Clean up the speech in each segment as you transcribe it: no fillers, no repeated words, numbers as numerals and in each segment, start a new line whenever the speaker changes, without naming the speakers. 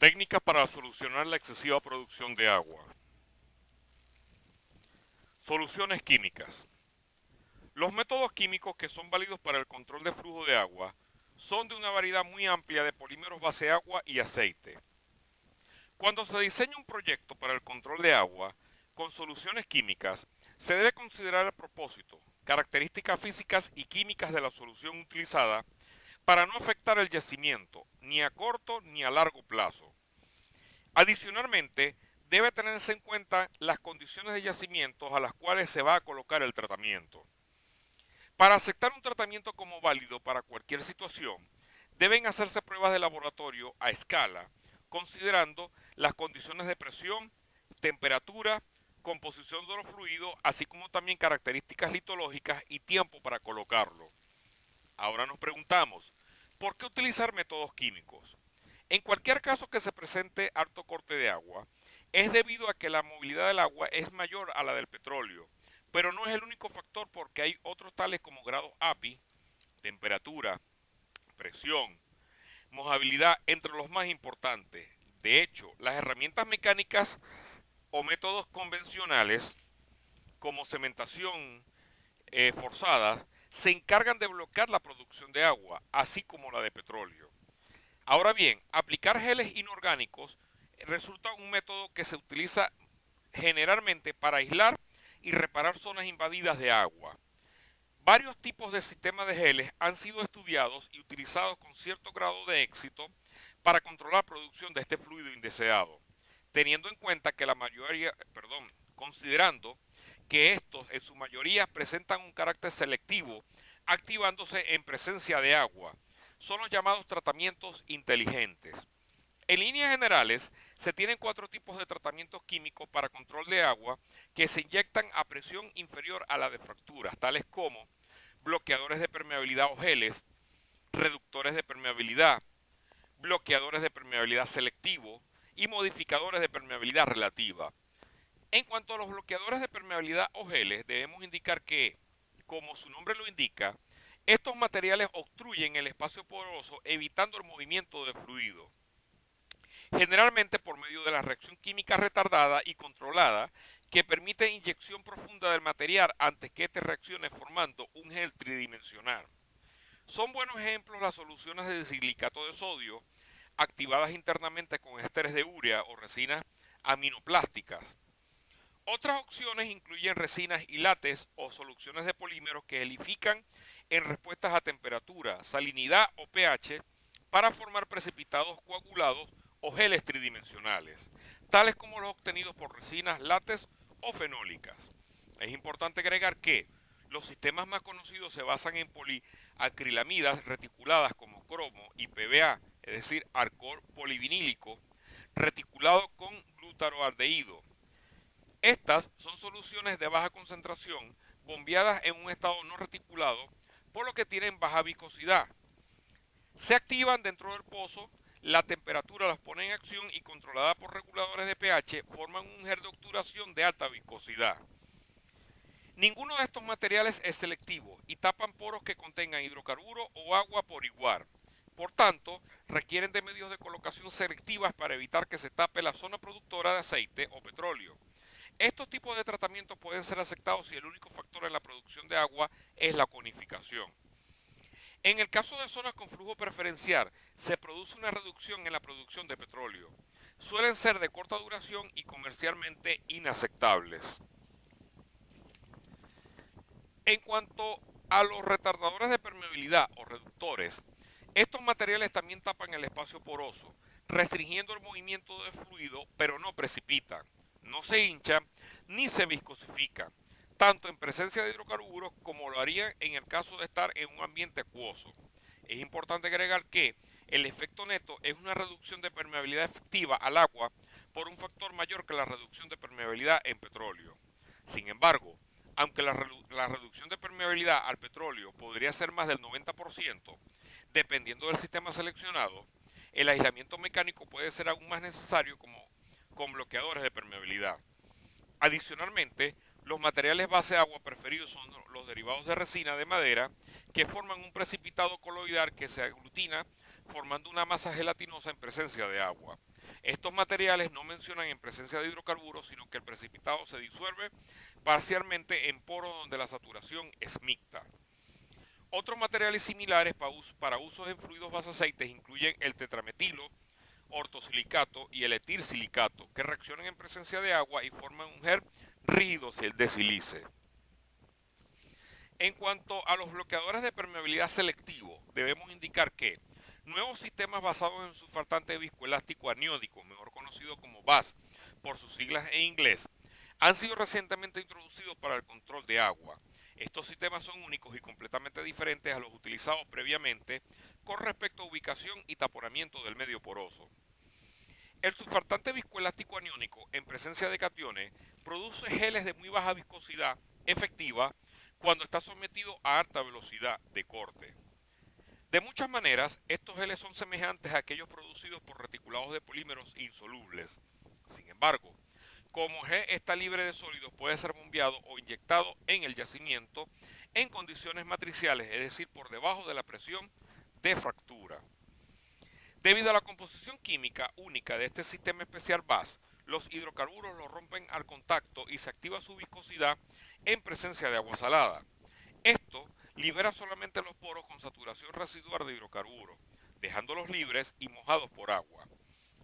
Técnicas para solucionar la excesiva producción de agua. Soluciones químicas. Los métodos químicos que son válidos para el control de flujo de agua son de una variedad muy amplia de polímeros base agua y aceite. Cuando se diseña un proyecto para el control de agua con soluciones químicas, se debe considerar el propósito, características físicas y químicas de la solución utilizada para no afectar el yacimiento, ni a corto ni a largo plazo. Adicionalmente, debe tenerse en cuenta las condiciones de yacimientos a las cuales se va a colocar el tratamiento. Para aceptar un tratamiento como válido para cualquier situación, deben hacerse pruebas de laboratorio a escala, considerando las condiciones de presión, temperatura, composición de los fluidos, así como también características litológicas y tiempo para colocarlo. Ahora nos preguntamos, ¿por qué utilizar métodos químicos? En cualquier caso que se presente alto corte de agua, es debido a que la movilidad del agua es mayor a la del petróleo, pero no es el único factor porque hay otros tales como grados API, temperatura, presión, mojabilidad, entre los más importantes. De hecho, las herramientas mecánicas o métodos convencionales como cementación forzada se encargan de bloquear la producción de agua, así como la de petróleo. Ahora bien, aplicar geles inorgánicos resulta un método que se utiliza generalmente para aislar y reparar zonas invadidas de agua. Varios tipos de sistemas de geles han sido estudiados y utilizados con cierto grado de éxito para controlar la producción de este fluido indeseado, teniendo en cuenta que considerando que estos en su mayoría presentan un carácter selectivo, activándose en presencia de agua. Son los llamados tratamientos inteligentes. En líneas generales, se tienen cuatro tipos de tratamientos químicos para control de agua que se inyectan a presión inferior a la de fracturas, tales como bloqueadores de permeabilidad o geles, reductores de permeabilidad, bloqueadores de permeabilidad selectivo y modificadores de permeabilidad relativa. En cuanto a los bloqueadores de permeabilidad o geles, debemos indicar que, como su nombre lo indica, estos materiales obstruyen el espacio poroso evitando el movimiento de fluido, generalmente por medio de la reacción química retardada y controlada que permite inyección profunda del material antes que éste reaccione formando un gel tridimensional. Son buenos ejemplos las soluciones de silicato de sodio activadas internamente con ésteres de urea o resinas aminoplásticas. Otras opciones incluyen resinas y látex o soluciones de polímeros que gelifican en respuestas a temperatura, salinidad o pH para formar precipitados coagulados o geles tridimensionales, tales como los obtenidos por resinas látex o fenólicas. Es importante agregar que los sistemas más conocidos se basan en poliacrilamidas reticuladas como cromo y PBA, es decir, alcohol polivinílico, reticulado con glutaroaldehído. Estas son soluciones de baja concentración bombeadas en un estado no reticulado, por lo que tienen baja viscosidad. Se activan dentro del pozo, la temperatura las pone en acción y controlada por reguladores de pH forman un gel de obturación de alta viscosidad. Ninguno de estos materiales es selectivo y tapan poros que contengan hidrocarburos o agua por igual. Por tanto, requieren de medios de colocación selectivas para evitar que se tape la zona productora de aceite o petróleo. Estos tipos de tratamientos pueden ser aceptados si el único factor en la producción de agua es la conificación. En el caso de zonas con flujo preferencial, se produce una reducción en la producción de petróleo. Suelen ser de corta duración y comercialmente inaceptables. En cuanto a los retardadores de permeabilidad o reductores, estos materiales también tapan el espacio poroso, restringiendo el movimiento de fluido, pero no precipitan, no se hinchan ni se viscosifican, tanto en presencia de hidrocarburos como lo harían en el caso de estar en un ambiente acuoso. Es importante agregar que el efecto neto es una reducción de permeabilidad efectiva al agua por un factor mayor que la reducción de permeabilidad en petróleo. Sin embargo, aunque la reducción de permeabilidad al petróleo podría ser más del 90%, dependiendo del sistema seleccionado, el aislamiento mecánico puede ser aún más necesario como con bloqueadores de permeabilidad. Adicionalmente, los materiales base agua preferidos son los derivados de resina de madera que forman un precipitado coloidal que se aglutina formando una masa gelatinosa en presencia de agua. Estos materiales no mencionan en presencia de hidrocarburos, sino que el precipitado se disuelve parcialmente en poros donde la saturación es mixta. Otros materiales similares para usos en fluidos base aceites incluyen el tetrametilo, ortosilicato y el etilsilicato, que reaccionan en presencia de agua y forman un gel rígido de sílice. En cuanto a los bloqueadores de permeabilidad selectivo, debemos indicar que nuevos sistemas basados en surfactante viscoelástico aniódico, mejor conocido como BAS por sus siglas en inglés, han sido recientemente introducidos para el control de agua. Estos sistemas son únicos y completamente diferentes a los utilizados previamente con respecto a ubicación y taponamiento del medio poroso. El surfactante viscoelástico aniónico en presencia de cationes produce geles de muy baja viscosidad efectiva cuando está sometido a alta velocidad de corte. De muchas maneras, estos geles son semejantes a aquellos producidos por reticulados de polímeros insolubles. Sin embargo, como el gel está libre de sólidos, puede ser bombeado o inyectado en el yacimiento en condiciones matriciales, es decir, por debajo de la presión de fractura. Debido a la composición química única de este sistema especial BAS, los hidrocarburos lo rompen al contacto y se activa su viscosidad en presencia de agua salada. Esto libera solamente los poros con saturación residual de hidrocarburos, dejándolos libres y mojados por agua.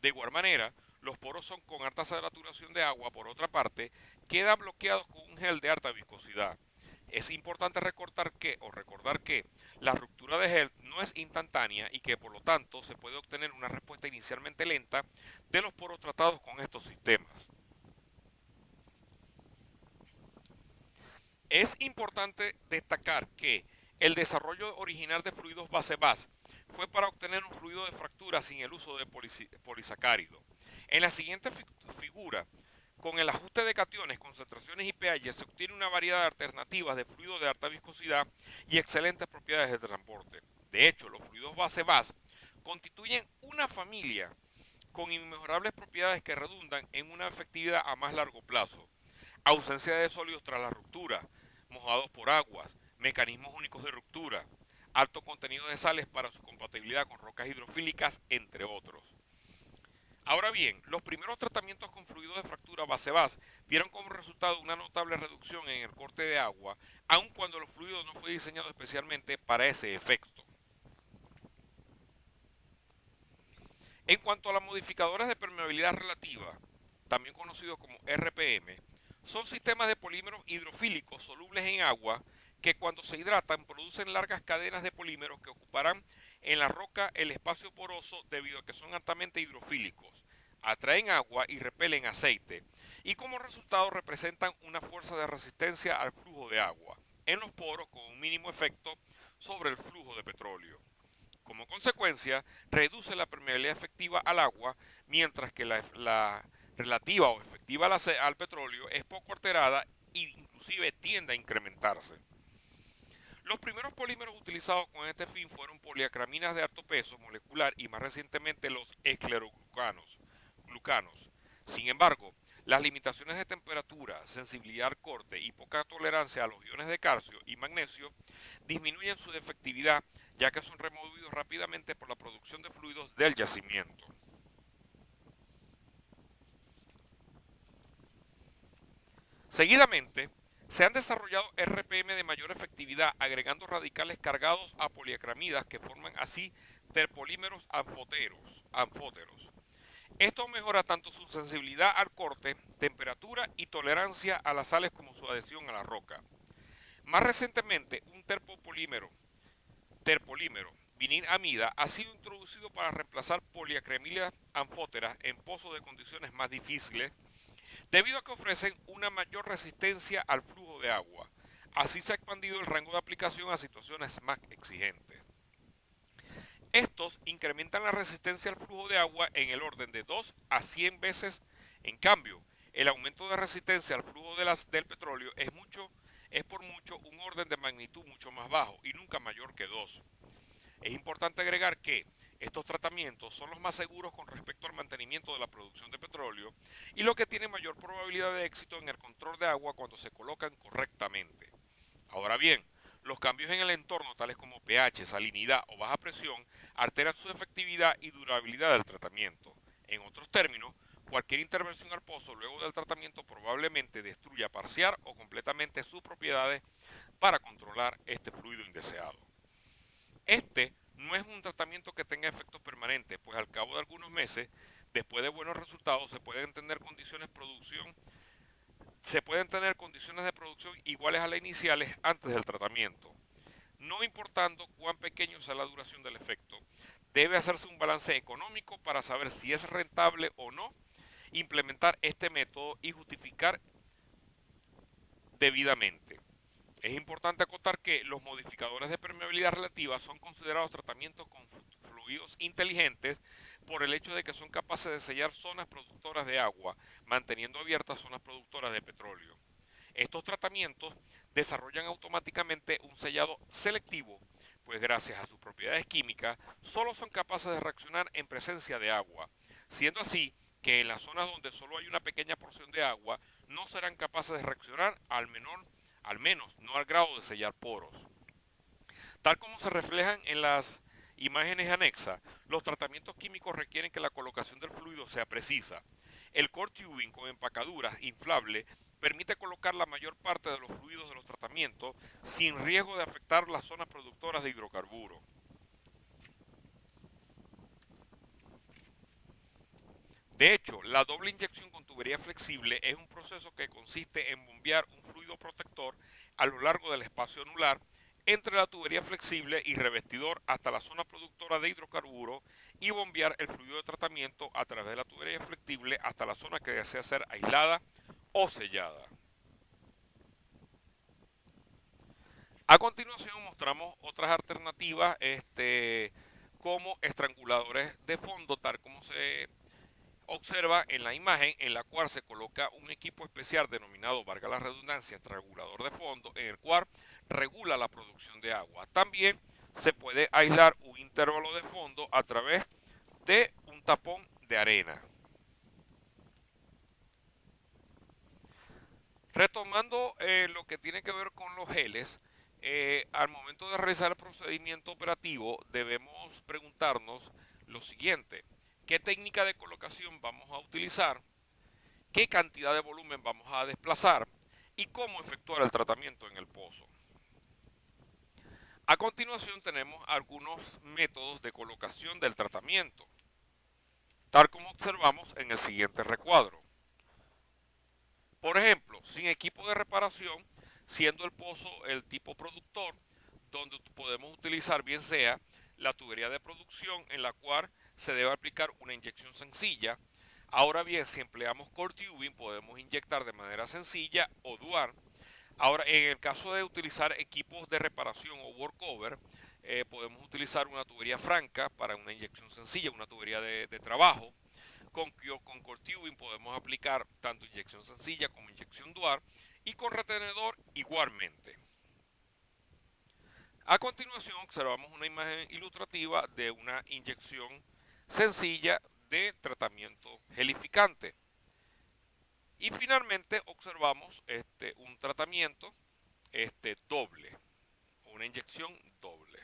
De igual manera, los poros son con alta saturación de agua, por otra parte, quedan bloqueados con un gel de alta viscosidad. Es importante recordar que la ruptura de gel no es instantánea y que por lo tanto se puede obtener una respuesta inicialmente lenta de los poros tratados con estos sistemas. Es importante destacar que el desarrollo original de fluidos base-base fue para obtener un fluido de fractura sin el uso de polisacárido. En la siguiente figura, con el ajuste de cationes, concentraciones y pH se obtiene una variedad de alternativas de fluido de alta viscosidad y excelentes propiedades de transporte. De hecho, los fluidos base-base constituyen una familia con inmejorables propiedades que redundan en una efectividad a más largo plazo. Ausencia de sólidos tras la ruptura, mojados por aguas, mecanismos únicos de ruptura, alto contenido de sales para su compatibilidad con rocas hidrofílicas, entre otros. Ahora bien, los primeros tratamientos con fluidos de fractura base-base dieron como resultado una notable reducción en el corte de agua, aun cuando el fluido no fue diseñado especialmente para ese efecto. En cuanto a los modificadores de permeabilidad relativa, también conocidos como RPM, son sistemas de polímeros hidrofílicos solubles en agua que cuando se hidratan producen largas cadenas de polímeros que ocuparán en la roca el espacio poroso debido a que son altamente hidrofílicos, atraen agua y repelen aceite, y como resultado representan una fuerza de resistencia al flujo de agua en los poros con un mínimo efecto sobre el flujo de petróleo. Como consecuencia, reduce la permeabilidad efectiva al agua, mientras que la relativa o efectiva al petróleo es poco alterada e inclusive tiende a incrementarse. Los primeros polímeros utilizados con este fin fueron poliacriminas de alto peso molecular y más recientemente los escleroglucanos. Sin embargo, las limitaciones de temperatura, sensibilidad al corte y poca tolerancia a los iones de calcio y magnesio disminuyen su efectividad, ya que son removidos rápidamente por la producción de fluidos del yacimiento. Seguidamente, se han desarrollado RPM de mayor efectividad agregando radicales cargados a poliacrimidas que forman así terpolímeros anfóteros. Esto mejora tanto su sensibilidad al corte, temperatura y tolerancia a las sales como su adhesión a la roca. Más recientemente, un terpolímero, vinil-amida, ha sido introducido para reemplazar poliacrimidas anfóteras en pozos de condiciones más difíciles, debido a que ofrecen una mayor resistencia al flujo de agua. Así se ha expandido el rango de aplicación a situaciones más exigentes. Estos incrementan la resistencia al flujo de agua en el orden de 2 a 100 veces. En cambio, el aumento de resistencia al flujo del petróleo es por mucho un orden de magnitud mucho más bajo y nunca mayor que 2. Es importante agregar que estos tratamientos son los más seguros con respecto al mantenimiento de la producción de petróleo y lo que tiene mayor probabilidad de éxito en el control de agua cuando se colocan correctamente. Ahora bien, los cambios en el entorno, tales como pH, salinidad o baja presión, alteran su efectividad y durabilidad del tratamiento. En otros términos, cualquier intervención al pozo luego del tratamiento probablemente destruya parcial o completamente sus propiedades para controlar este fluido indeseado. Este no es un tratamiento que tenga efectos permanentes, pues al cabo de algunos meses, después de buenos resultados, se pueden tener condiciones de producción iguales a las iniciales antes del tratamiento. No importando cuán pequeño sea la duración del efecto, debe hacerse un balance económico para saber si es rentable o no implementar este método y justificar debidamente. Es importante acotar que los modificadores de permeabilidad relativa son considerados tratamientos con fluidos inteligentes por el hecho de que son capaces de sellar zonas productoras de agua, manteniendo abiertas zonas productoras de petróleo. Estos tratamientos desarrollan automáticamente un sellado selectivo, pues gracias a sus propiedades químicas solo son capaces de reaccionar en presencia de agua, siendo así que en las zonas donde solo hay una pequeña porción de agua no serán capaces de reaccionar al menos no al grado de sellar poros. Tal como se reflejan en las imágenes anexas, los tratamientos químicos requieren que la colocación del fluido sea precisa. El core tubing con empacaduras inflable permite colocar la mayor parte de los fluidos de los tratamientos sin riesgo de afectar las zonas productoras de hidrocarburos. De hecho, la doble inyección con tubería flexible es un proceso que consiste en bombear un fluido protector a lo largo del espacio anular entre la tubería flexible y revestidor hasta la zona productora de hidrocarburos y bombear el fluido de tratamiento a través de la tubería flexible hasta la zona que desea ser aislada o sellada. A continuación mostramos otras alternativas como estranguladores de fondo, tal como se observa en la imagen, en la cual se coloca un equipo especial denominado, valga la redundancia, estrangulador de fondo, en el cual regula la producción de agua. También se puede aislar un intervalo de fondo a través de un tapón de arena. Retomando lo que tiene que ver con los geles, al momento de realizar el procedimiento operativo debemos preguntarnos lo siguiente: ¿qué técnica de colocación vamos a utilizar? ¿Qué cantidad de volumen vamos a desplazar? ¿Y cómo efectuar el tratamiento en el pozo? A continuación tenemos algunos métodos de colocación del tratamiento, tal como observamos en el siguiente recuadro. Por ejemplo, sin equipo de reparación, siendo el pozo el tipo productor, donde podemos utilizar bien sea la tubería de producción en la cual se debe aplicar una inyección sencilla. Ahora bien, si empleamos core tubing podemos inyectar de manera sencilla o dual. Ahora, en el caso de utilizar equipos de reparación o workover, podemos utilizar una tubería franca para una inyección sencilla, una tubería de trabajo. Con core tubing podemos aplicar tanto inyección sencilla como inyección dual y con retenedor igualmente. A continuación observamos una imagen ilustrativa de una inyección sencilla de tratamiento gelificante. Y finalmente observamos un tratamiento doble, una inyección doble.